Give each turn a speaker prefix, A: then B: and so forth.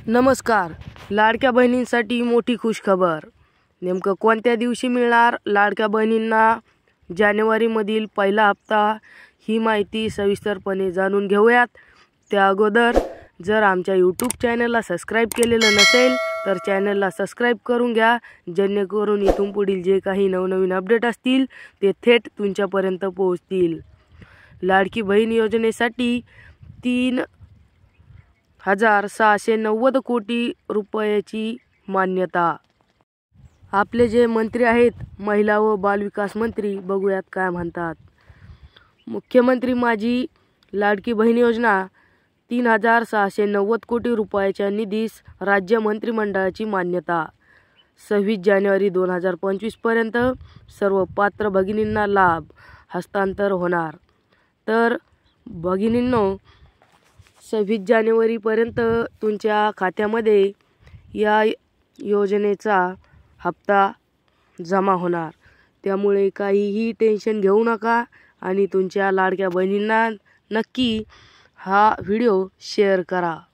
A: नमस्कार. लाडक्या बहिणींसाठी मोठी खुशखबर. नेमकं कोणत्या दिवशी मिळणार लाडक्या बहिणींना जानेवारीमधील पहिला हप्ता, ही माहिती सविस्तरपणे जाणून घेऊयात. त्या अगोदर जर आमच्या यूट्यूब चॅनलला सबस्क्राईब केलेलं नसेल तर चॅनलला सबस्क्राईब करून घ्या, जेणेकरून इथून पुढील जे काही नवनवीन अपडेट असतील ते थेट तुमच्यापर्यंत पोहोचतील. लाडकी बहीण योजनेसाठी 3,690 कोटी रुपयाची मान्यता. आपले जे मंत्री आहेत, महिला व बालविकास मंत्री, बघूयात काय म्हणतात. मुख्यमंत्री माझी लाडकी बहीण योजना 3,690 कोटी रुपयाच्या निधीस राज्य मंत्रिमंडळाची मान्यता. 26 जानेवारी 2025 पर्यंत सर्व पात्र भगिनींना लाभ हस्तांतर होणार. तर भगिनींनो, 26 जानेवारीपर्यंत तुमच्या खात्यामध्ये या योजनेचा हप्ता जमा होणार. त्यामुळे काहीही टेन्शन घेऊ नका आणि तुमच्या लाडक्या बहिणींना नक्की हा व्हिडिओ शेअर करा.